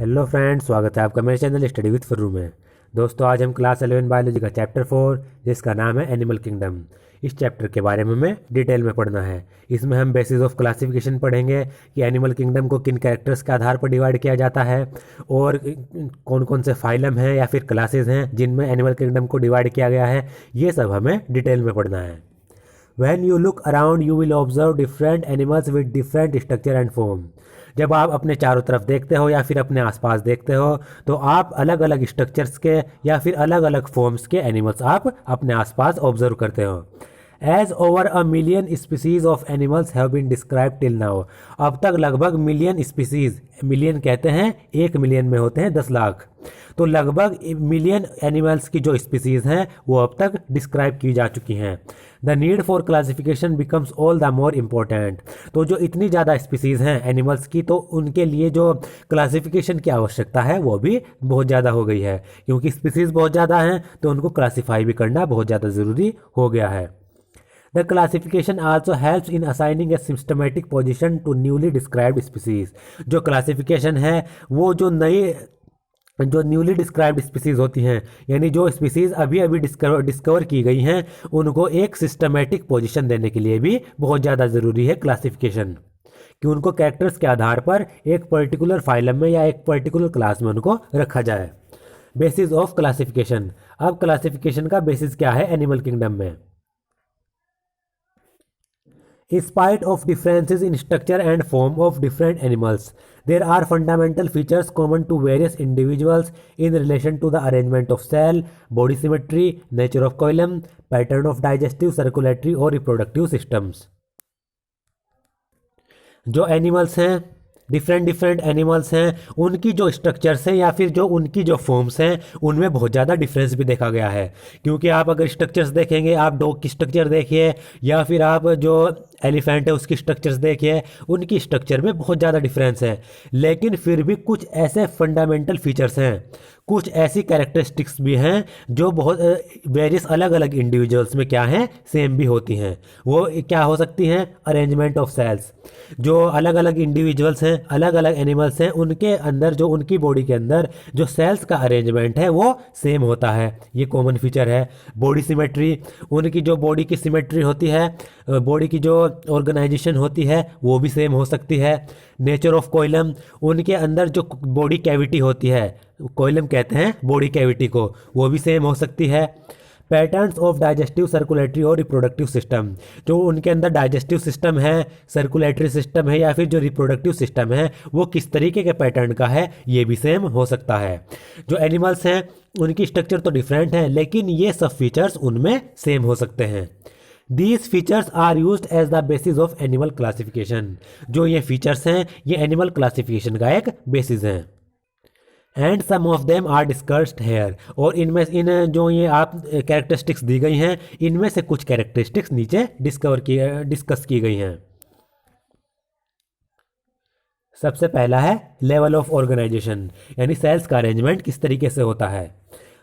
Hello friends, स्वागत है आपका मेरे चैनल स्टडी विद फर्रू में। दोस्तों, आज हम क्लास 11 बायोलॉजी का चैप्टर 4 जिसका नाम है एनिमल किंगडम, इस चैप्टर के बारे में हमें डिटेल में पढ़ना है। इसमें हम बेसिस ऑफ क्लासिफिकेशन पढ़ेंगे कि एनिमल किंगडम को किन कैरेक्टर्स के आधार पर डिवाइड किया जाता है और कौन कौन से फाइलम हैं या फिर क्लासेस हैं जिनमें एनिमल किंगडम को डिवाइड किया गया है। ये सब हमें डिटेल में पढ़ना है। When you look around, you will observe different animals with different structure and form. जब आप अपने चारों तरफ देखते हो या फिर अपने आसपास देखते हो तो आप अलग अलग स्ट्रक्चर्स के या फिर अलग अलग फॉर्म्स के एनिमल्स आप अपने आसपास ऑब्जर्व करते हो। As over a million species of animals have been describe till now. अब तक लगभग मिलियन स्पीसीज, मिलियन कहते हैं 1 मिलियन में होते हैं 10 लाख, तो लगभग मिलियन एनिमल्स की जो स्पीसीज हैं वो अब तक डिस्क्राइब की जा चुकी हैं। The need for classification becomes all the more important. तो जो इतनी ज़्यादा स्पीसीज हैं एनिमल्स की, तो उनके लिए जो क्लासिफिकेशन की आवश्यकता है वो भी बहुत ज़्यादा हो गई है, क्योंकि स्पीसीज बहुत ज़्यादा हैं तो उनको क्लासीफाई भी करना बहुत ज़्यादा ज़रूरी हो गया है। The classification also helps in assigning a systematic position to newly described species। जो क्लासिफिकेशन है वो जो न्यूली डिस्क्राइब्ड स्पीसीज होती हैं, यानी जो स्पीसीज अभी अभी डिस्कवर की गई हैं, उनको एक सिस्टमेटिक पोजीशन देने के लिए भी बहुत ज़्यादा ज़रूरी है क्लासिफिकेशन, कि उनको कैरेक्टर्स के आधार पर एक पर्टिकुलर फाइलम में या एक पर्टिकुलर क्लास में उनको रखा जाए। Basis of classification. अब क्लासिफिकेशन का बेसिस क्या है एनिमल किंगडम में? In spite of differences in structure and form of different animals, there are fundamental features common to various individuals in relation to the arrangement of cell, body symmetry, nature of coilum, pattern of digestive, circulatory और reproductive systems। जो animals हैं, different animals हैं, उनकी जो structures हैं या फिर जो उनकी जो फॉर्म्स हैं उनमें बहुत ज़्यादा डिफरेंस भी देखा गया है। क्योंकि आप अगर स्ट्रक्चर्स देखेंगे, आप डॉग की स्ट्रक्चर देखिए या फिर आप जो एलिफेंट है उसकी स्ट्रक्चर्स देखिए, उनकी स्ट्रक्चर में बहुत ज़्यादा डिफरेंस है। लेकिन फिर भी कुछ ऐसे फंडामेंटल फीचर्स हैं, कुछ ऐसी कैरेक्टरिस्टिक्स भी हैं जो बहुत वेरियस अलग अलग इंडिविजुअल्स में क्या हैं, सेम भी होती हैं। वो क्या हो सकती हैं? Arrangement of cells. जो अलग अलग इंडिविजुअल्स हैं, अलग अलग एनिमल्स हैं, उनके अंदर जो उनकी बॉडी के अंदर जो सेल्स का अरेंजमेंट है वो सेम होता है, ये कॉमन फीचर है। बॉडी सिमेट्री, उनकी जो बॉडी की सिमेट्री होती है, बॉडी की जो ऑर्गेनाइजेशन होती है वो भी सेम हो सकती है। नेचर ऑफ कोइलम, उनके अंदर जो बॉडी कैविटी होती है, कोइलम कहते हैं बॉडी कैविटी को, वो भी सेम हो सकती है। पैटर्न्स ऑफ डाइजेस्टिव, सर्कुलेटरी और रिप्रोडक्टिव सिस्टम, जो उनके अंदर डाइजेस्टिव सिस्टम है, सर्कुलेटरी सिस्टम है या फिर जो रिप्रोडक्टिव सिस्टम है वो किस तरीके के पैटर्न का है, ये भी सेम हो सकता है। जो एनिमल्स हैं उनकी स्ट्रक्चर तो डिफरेंट है लेकिन ये सब फीचर्स उनमें सेम हो सकते हैं। These features are used as the basis of animal classification। जो ये फीचर्स हैं ये एनिमल क्लासिफिकेशन का एक बेसिस हैं। And some of them are discussed here, और इनमें जो ये आप कैरेक्टरिस्टिक्स दी गई हैं इनमें से कुछ कैरेक्टरिस्टिक्स नीचे डिस्कस की गई हैं। सबसे पहला है लेवल ऑफ ऑर्गेनाइजेशन, यानी सेल्स का अरेंजमेंट किस तरीके से होता है।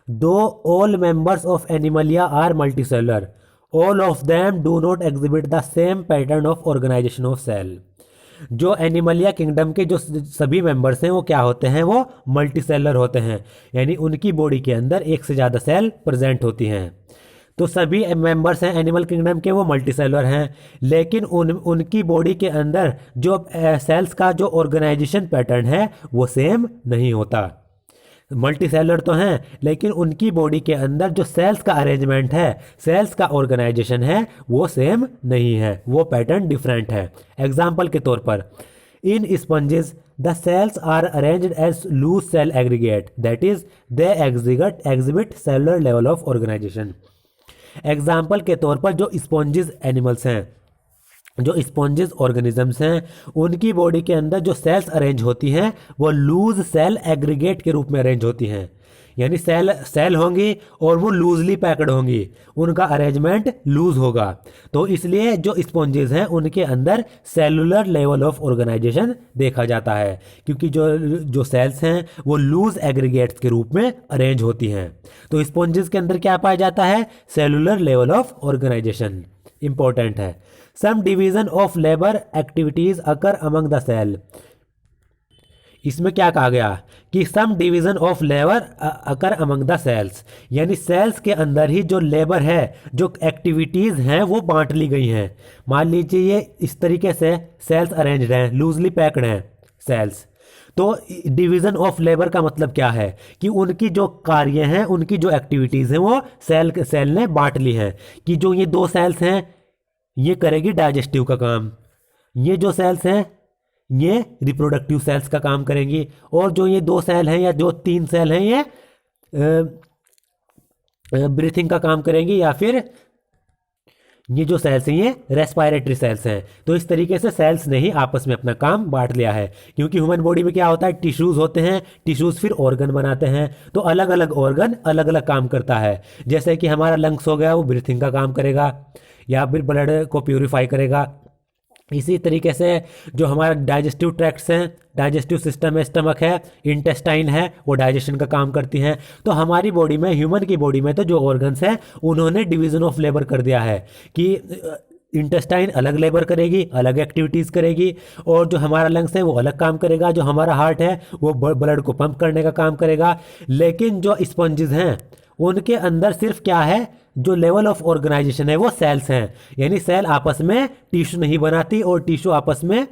Though all members of Animalia are multicellular, all of them do not exhibit the same pattern of organisation of cell. जो एनिमलिया किंगडम के जो सभी मेंबर्स हैं वो क्या होते हैं, वो मल्टीसेलर होते हैं, यानी उनकी बॉडी के अंदर एक से ज़्यादा सेल प्रेजेंट होती हैं। तो सभी मेंबर्स हैं एनिमल किंगडम के वो मल्टीसेलर हैं, लेकिन उनकी बॉडी के अंदर जो सेल्स का जो ऑर्गेनाइजेशन पैटर्न है वो सेम नहीं होता। मल्टीसेलर तो हैं लेकिन उनकी बॉडी के अंदर जो सेल्स का अरेंजमेंट है, सेल्स का ऑर्गेनाइजेशन है वो सेम नहीं है, वो पैटर्न डिफरेंट है। एग्जाम्पल के तौर पर in sponges the cells are arranged as loose cell aggregate, that is they exhibit cellular level of organisation. Example के तौर पर जो स्पॉन्जेस एनिमल्स हैं, जो स्पॉन्जेस ऑर्गेनिजम्स हैं, उनकी बॉडी के अंदर जो सेल्स अरेंज होती हैं वो लूज सेल एग्रीगेट के रूप में अरेंज होती हैं, यानी सेल होंगी और वो लूजली पैक्ड होंगी, उनका अरेंजमेंट लूज होगा। तो इसलिए जो स्पॉन्जेस हैं उनके अंदर सेलुलर लेवल ऑफ ऑर्गेनाइजेशन देखा जाता है, क्योंकि जो सेल्स हैं वो लूज एग्रीगेट्स के रूप में अरेंज होती हैं। तो स्पॉन्जेस के अंदर क्या पाया जाता है? Cellular level of organisation important है। Some division of labour activities occur among the cell, इसमें क्या कहा गया कि some division of labour occur among the cells, यानी सेल्स के अंदर ही जो लेबर है, जो एक्टिविटीज़ हैं वो बांट ली गई हैं। मान लीजिए ये इस तरीके से सेल्स अरेंज्ड हैं, लूजली पैक्ड हैं सेल्स। तो डिवीज़न ऑफ लेबर का मतलब क्या है कि उनकी जो कार्य हैं, उनकी जो एक्टिविटीज़ हैं वो सेल ने बांट ली हैं। कि जो ये 2 सेल्स हैं ये करेगी डाइजेस्टिव का काम, ये जो सेल्स हैं ये रिप्रोडक्टिव सेल्स का काम करेंगी, और जो ये 2 सेल हैं या जो 3 सेल हैं ये ब्रीथिंग का काम करेंगी, या फिर ये जो सेल्स हैं ये रेस्पिरेटरी सेल्स हैं। तो इस तरीके से सेल्स ने ही आपस में अपना काम बांट लिया है। क्योंकि ह्यूमन बॉडी में क्या होता है, टिश्यूज़ होते हैं, टिश्यूज़ फिर ऑर्गन बनाते हैं, तो अलग अलग ऑर्गन अलग अलग काम करता है। जैसे कि हमारा लंग्स हो गया, वो ब्रीथिंग का काम करेगा या फिर ब्लड को प्यूरिफाई करेगा। इसी तरीके से जो हमारा डाइजेस्टिव ट्रैक्ट्स हैं, डाइजेस्टिव सिस्टम है, स्टमक है, इंटेस्टाइन है, वो डाइजेशन का काम करती हैं। तो हमारी बॉडी में, ह्यूमन की बॉडी में तो जो ऑर्गन्स हैं उन्होंने डिवीज़न ऑफ लेबर कर दिया है कि इंटेस्टाइन अलग लेबर करेगी, अलग एक्टिविटीज़ करेगी, और जो हमारा लंग्स है वो अलग काम करेगा, जो हमारा हार्ट है वो ब्लड को पंप करने का काम करेगा। लेकिन जो स्पंजेस हैं उनके अंदर सिर्फ क्या है, जो लेवल ऑफ ऑर्गेनाइजेशन है वो सेल्स हैं। यानी सेल आपस में टिश्यू नहीं बनाती और टिश्यू आपस में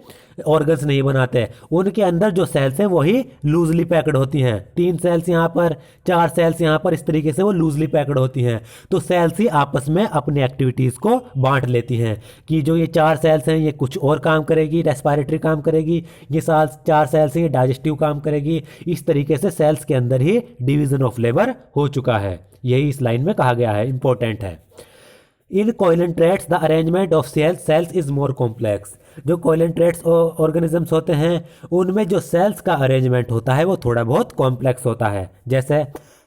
ऑर्गन्स नहीं बनाते। उनके अंदर जो सेल्स हैं वही लूजली पैक्ड होती हैं। 3 सेल्स यहाँ पर, 4 सेल्स यहाँ पर, इस तरीके से वो लूजली पैक्ड होती हैं। तो सेल्स ही आपस में अपनी एक्टिविटीज़ को बांट लेती हैं कि जो ये 4 सेल्स हैं ये कुछ और काम करेगी, रेस्पिरेटरी काम करेगी, ये 4 सेल्स हैं ये डाइजेस्टिव काम करेगी। इस तरीके से सेल्स के अंदर ही डिवीज़न ऑफ लेबर हो चुका है। यही इस लाइन में कहा गया है, इंपॉर्टेंट है। In coelenterates the arrangement of cells is more complex. जो कोइलेंट्रेट्स ऑर्गेनिजम्स होते हैं उनमें जो सेल्स का अरेंजमेंट होता है वो थोड़ा बहुत कॉम्प्लेक्स होता है। जैसे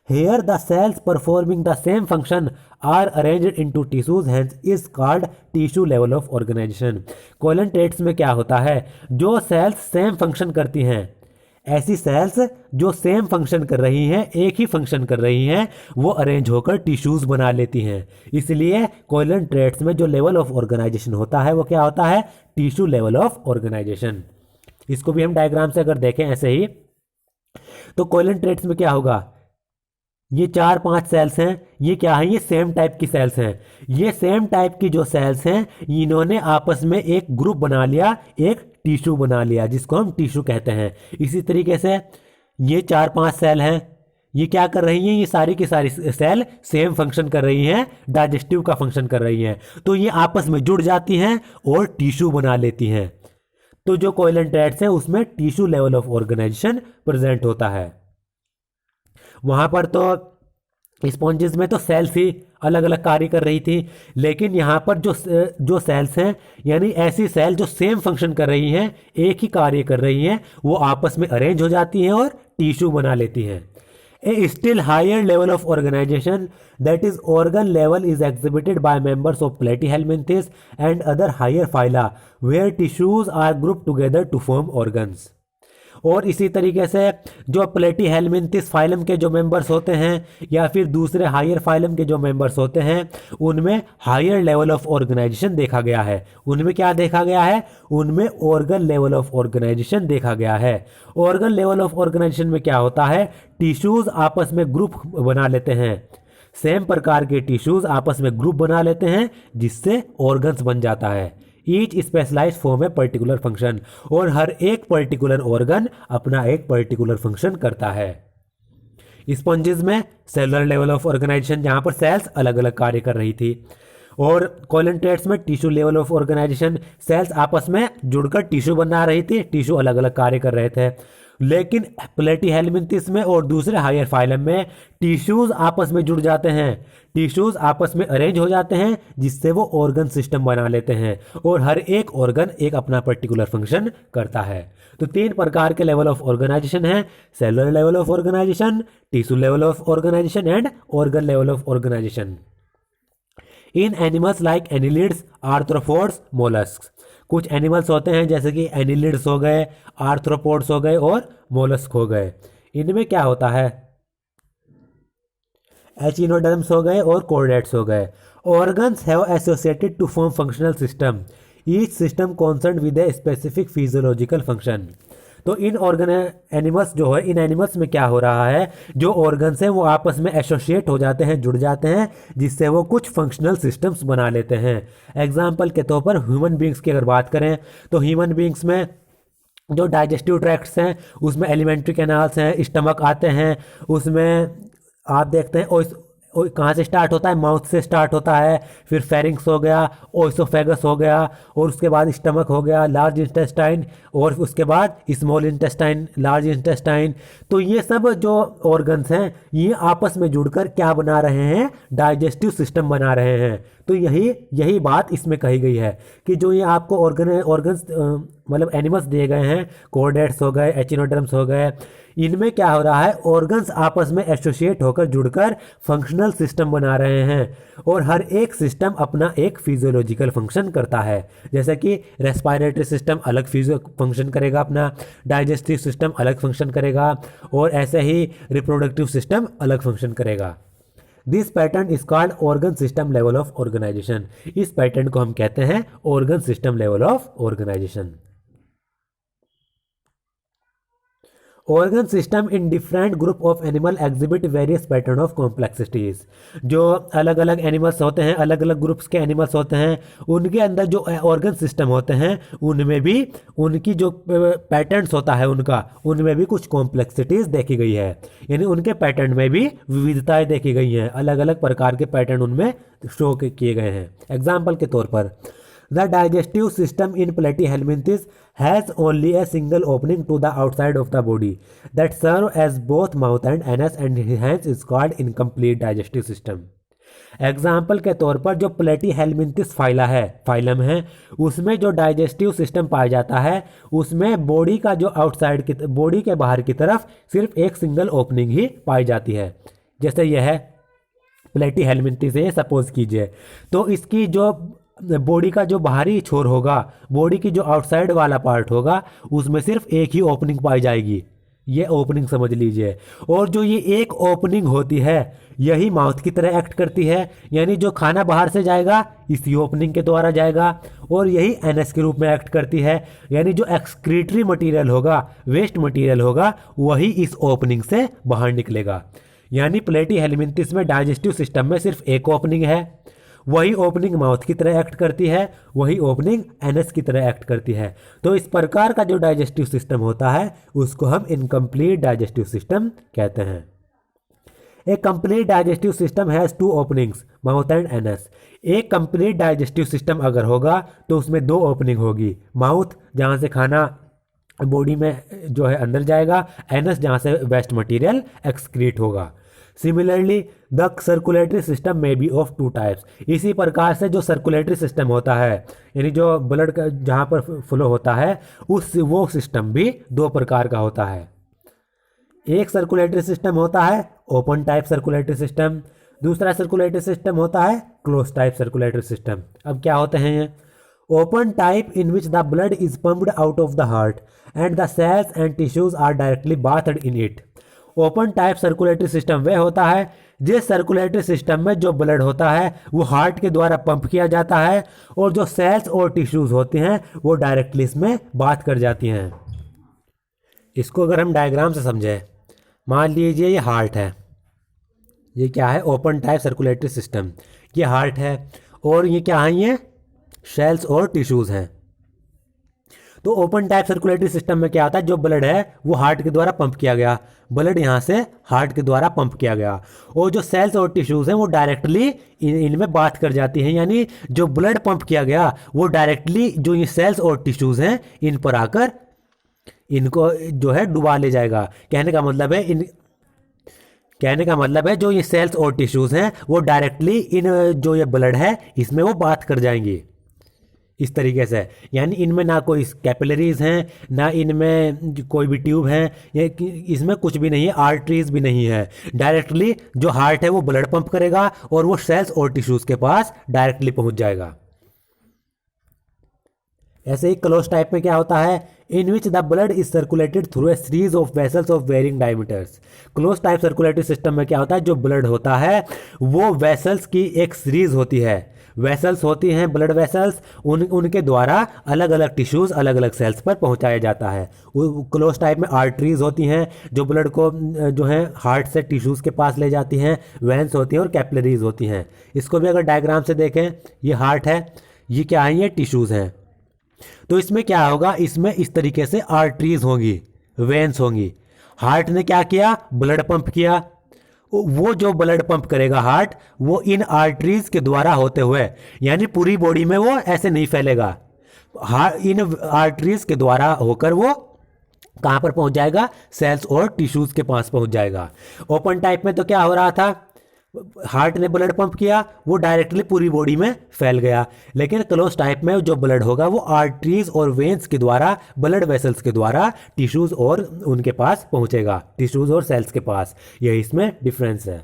here the cells performing the same function are arranged into tissues, hence is called tissue level of organisation. Coelenterates में क्या होता है, जो सेल्स सेम फंक्शन करती हैं, ऐसी सेल्स जो सेम फंक्शन कर रही हैं, एक ही फंक्शन कर रही हैं, वो अरेंज होकर टिश्यूज बना लेती हैं। इसलिए कोइलेंट्रेट्स में जो लेवल ऑफ ऑर्गेनाइजेशन होता है वो क्या होता है, टिश्यू लेवल ऑफ ऑर्गेनाइजेशन। इसको भी हम डायग्राम से अगर देखें ऐसे ही, तो कोइलेंट्रेट्स में क्या होगा, ये 4-5 सेल्स हैं, ये क्या है, ये सेम टाइप की सेल्स हैं। ये सेम टाइप की जो सेल्स हैं इन्होंने आपस में एक ग्रुप बना लिया, एक टिश्यू बना लिया, जिसको हम टिश्यू कहते हैं। इसी तरीके से ये 4-5 सेल हैं, ये क्या कर रही हैं, ये सारी की सारी सेल सेम फंक्शन कर रही हैं, डाइजेस्टिव का फंक्शन कर रही हैं। तो ये आपस में जुड़ जाती हैं और टिश्यू बना लेती हैं। तो जो कोइलेंट्रेट्स हैं उसमें tissue level of organisation present होता है। वहाँ पर तो स्पॉन्जेस में तो सेल्स ही अलग अलग कार्य कर रही थी, लेकिन यहाँ पर जो सेल्स हैं, यानी ऐसी सेल जो सेम फंक्शन कर रही हैं, एक ही कार्य कर रही हैं, वो आपस में अरेंज हो जाती हैं और टिश्यू बना लेती हैं। A still higher level of organisation that is organ level is exhibited by members of Platyhelminthes and other higher phyla where tissues are group together to form organs. और इसी तरीके से जो प्लेटीहेल्मिन्थिस फाइलम के जो मेंबर्स होते हैं या फिर दूसरे हायर फाइलम के जो मेंबर्स होते हैं उनमें हायर लेवल ऑफ ऑर्गेनाइजेशन देखा गया है। उनमें क्या देखा गया है, उनमें ऑर्गन लेवल ऑफ ऑर्गेनाइजेशन देखा गया है। ऑर्गन लेवल ऑफ ऑर्गेनाइजेशन में क्या होता है, टिश्यूज आपस में ग्रुप बना लेते हैं, सेम प्रकार के टिश्यूज आपस में ग्रुप बना लेते हैं जिससे ऑर्गन्स बन जाता है। Each specialise form a particular function, और हर एक पर्टिकुलर ऑर्गन अपना एक पर्टिकुलर फंक्शन करता है। स्पंजेस में सेलुलर लेवल ऑफ ऑर्गेनाइजेशन, जहां पर सेल्स अलग अलग कार्य कर रही थी, और कोइलेंट्रेट्स में tissue level of organisation, cells आपस में जुड़कर टिश्यू बना रही थी, टिश्यू अलग अलग कार्य कर रहे थे। लेकिन प्लेटीहेल्मिन्थिस में और दूसरे हायर फाइलम में टिश्यूज आपस में जुड़ जाते हैं, टिश्यूज आपस में अरेंज हो जाते हैं जिससे वो ऑर्गन सिस्टम बना लेते हैं, और हर एक ऑर्गन एक अपना पर्टिकुलर फंक्शन करता है। तो 3 प्रकार के लेवल ऑफ ऑर्गेनाइजेशन है, cellular level of organisation, tissue level of organisation and organ level of organisation. In animals like annelids, arthropods, molluscs. कुछ एनिमल्स होते हैं जैसे कि एनिलिड्स हो गए, आर्थ्रोपोड्स हो गए और मोलस्क हो गए। इनमें क्या होता है, एचिनोडर्म्स हो गए और कॉर्डेट्स हो गए। Organs have associated to form functional system, each system concern with a specific physiological function. तो इन ऑर्गन एनिमल्स जो है, इन एनिमल्स में क्या हो रहा है, जो ऑर्गन्स हैं वो आपस में एसोसिएट हो जाते हैं, जुड़ जाते हैं, जिससे वो कुछ फंक्शनल सिस्टम्स बना लेते हैं। एग्जाम्पल के तौर पर ह्यूमन बींग्स की अगर बात करें तो ह्यूमन बींग्स में जो डाइजेस्टिव ट्रैक्ट्स हैं उसमें एलिमेंट्री कैनाल्स हैं, स्टमक आते हैं, उसमें आप देखते हैं कहाँ से स्टार्ट होता है, माउथ से स्टार्ट होता है, फिर फेरिंग्स हो गया, ओइसोफेगस हो गया, और उसके बाद स्टमक हो गया, लार्ज इंटेस्टाइन, और उसके बाद स्मॉल इंटेस्टाइन, लार्ज इंटेस्टाइन। तो ये सब जो ऑर्गन्स हैं ये आपस में जुड़कर क्या बना रहे हैं, डाइजेस्टिव सिस्टम बना रहे हैं। तो यही बात इसमें कही गई है कि जो ये आपको ऑर्गन्स मतलब एनिमल्स दिए गए हैं, कोर्डेट्स हो गए, एचिनोडर्म्स हो गए, इनमें क्या हो रहा है, ऑर्गन्स आपस में एसोसिएट होकर जुड़कर फंक्शनल सिस्टम बना रहे हैं, और हर एक सिस्टम अपना एक फिजियोलॉजिकल फंक्शन करता है। जैसे कि रेस्पिरेटरी सिस्टम अलग फंक्शन करेगा अपना, डाइजेस्टिव सिस्टम अलग फंक्शन करेगा, और ऐसे ही रिप्रोडक्टिव सिस्टम अलग फंक्शन करेगा। This pattern is called organ system level of organisation. इस पैटर्न को हम कहते हैं organ system level of organisation. Organ system in different group of animal exhibit various pattern of complexities. जो अलग अलग एनिमल्स होते हैं, अलग अलग ग्रुप्स के एनिमल्स होते हैं, उनके अंदर जो ऑर्गन सिस्टम होते हैं उनमें भी उनकी जो पैटर्न्स होता है उनमें भी कुछ कॉम्प्लेक्सिटीज देखी गई है, यानी उनके पैटर्न में भी विविधताएं देखी गई हैं, अलग अलग प्रकार के पैटर्न उनमें शो किए गए हैं। एग्जाम्पल के तौर पर The digestive system in Platyhelminthes has only a single opening to the outside of the body that serve as both mouth and anus, and hence is called incomplete digestive system. Example के तौर पर जो प्लेटीहेल्मिंथिस phylum है उसमें जो digestive system पाया जाता है उसमें बॉडी का जो आउटसाइड की बॉडी के बाहर की तरफ सिर्फ एक सिंगल ओपनिंग ही पाई जाती है। जैसे यह है प्लेटीहेल्मिंथिस है सपोज कीजिए, तो इसकी जो बॉडी का जो बाहरी छोर होगा, बॉडी की जो आउटसाइड वाला पार्ट होगा उसमें सिर्फ एक ही ओपनिंग पाई जाएगी, ये ओपनिंग समझ लीजिए। और जो ये एक ओपनिंग होती है यही माउथ की तरह एक्ट करती है, यानी जो खाना बाहर से जाएगा इसी ओपनिंग के द्वारा जाएगा, और यही एनएस के रूप में एक्ट करती है, यानी जो एक्सक्रीटरी मटेरियल होगा, वेस्ट मटेरियल होगा, वही इस ओपनिंग से बाहर निकलेगा। यानी प्लेटीहेल्मिंथिस में डाइजेस्टिव सिस्टम में सिर्फ एक ओपनिंग है, वही ओपनिंग माउथ की तरह एक्ट करती है, वही ओपनिंग एनएस की तरह एक्ट करती है। तो इस प्रकार का जो डाइजेस्टिव सिस्टम होता है उसको हम इनकम्प्लीट डाइजेस्टिव सिस्टम कहते हैं। A complete digestive system has two openings, mouth and anus. एक कंप्लीट डाइजेस्टिव सिस्टम अगर होगा तो उसमें दो ओपनिंग होगी, माउथ जहाँ से खाना बॉडी में जो है अंदर जाएगा, एनएस जहाँ से वेस्ट मटेरियल एक्सक्रीट होगा। सिमिलरली द सर्कुलेटरी सिस्टम में बी ऑफ टू टाइप्स। इसी प्रकार से जो सर्कुलेटरी सिस्टम होता है, यानी जो ब्लड का जहाँ पर फ्लो होता है वो सिस्टम भी दो प्रकार का होता है। एक सर्कुलेटरी सिस्टम होता है ओपन टाइप सर्कुलेटरी सिस्टम, दूसरा सर्कुलेटरी सिस्टम होता है क्लोज टाइप सर्कुलेटरी सिस्टम। अब क्या होते हैं ये? Open type in which the blood is pumped out of the heart and the cells and tissues are directly bathed in it. Open type circulatory system वह होता है जिस सर्कुलेटरी सिस्टम में जो ब्लड होता है वो हार्ट के द्वारा पंप किया जाता है, और जो सेल्स और टिश्यूज होते हैं वो डायरेक्टली इसमें बात कर जाती हैं। इसको अगर हम डायग्राम से समझें, मान लीजिए ये हार्ट है, ये क्या है? Open type circulatory system. ये हार्ट है और ये क्या है? ये सेल्स और टिश्यूज हैं। तो ओपन टाइप सर्कुलेटरी सिस्टम में क्या होता है, जो ब्लड है वो हार्ट के द्वारा पंप किया गया, ब्लड यहाँ से हार्ट के द्वारा पंप किया गया, और जो सेल्स और टिश्यूज हैं वो डायरेक्टली इनमें बात कर जाती हैं, यानी जो ब्लड पंप किया गया वो डायरेक्टली जो ये सेल्स और टिश्यूज हैं इन पर आकर इनको जो है डुबा ले जाएगा। कहने का मतलब है जो ये सेल्स और टिश्यूज हैं वो डायरेक्टली इन जो ये ब्लड है इसमें वो बात कर जाएंगी इस तरीके से। यानी इनमें ना कोई कैपिलरीज हैं, ना इनमें कोई भी ट्यूब है, ये इसमें कुछ भी नहीं है, आर्टरीज भी नहीं है। डायरेक्टली जो हार्ट है वो ब्लड पंप करेगा और वो सेल्स और टिश्यूज के पास डायरेक्टली पहुंच जाएगा। ऐसे ही क्लोज टाइप में क्या होता है? In which the blood is circulated through a series of vessels of varying diameters. Closed type circulatory system में क्या होता है? जो ब्लड होता है वो वेसल्स की एक सीरीज होती है, वेसल्स होती हैं, ब्लड वेसल्स, उनके द्वारा अलग अलग टिश्यूज़ अलग अलग सेल्स पर पहुंचाया जाता है। क्लोज टाइप में आर्टरीज होती हैं जो ब्लड को जो है हार्ट से टिश्यूज़ के पास ले जाती हैं, वेंस होती हैं और कैपिलरीज होती हैं। इसको भी अगर डायग्राम से देखें, ये हार्ट है, ये क्या है, ये टिश्यूज़ हैं। तो इसमें क्या होगा, इसमें इस तरीके से आर्टरीज होंगी, वेंस होंगी। हार्ट ने क्या किया, ब्लड पंप किया। वो जो ब्लड पंप करेगा हार्ट, वो इन आर्टरीज के द्वारा होते हुए, यानी पूरी बॉडी में वो ऐसे नहीं फैलेगा, इन आर्टरीज के द्वारा होकर वो कहाँ पर पहुंच जाएगा, सेल्स और टिश्यूज के पास पहुंच जाएगा। ओपन टाइप में तो क्या हो रहा था, हार्ट ने ब्लड पंप किया, वो डायरेक्टली पूरी बॉडी में फैल गया। लेकिन क्लोज टाइप में जो ब्लड होगा वो आर्टरीज और वेन्स के द्वारा, ब्लड वेसल्स के द्वारा टिश्यूज और उनके पास पहुंचेगा, टिश्यूज और सेल्स के पास। यही इसमें डिफरेंस है।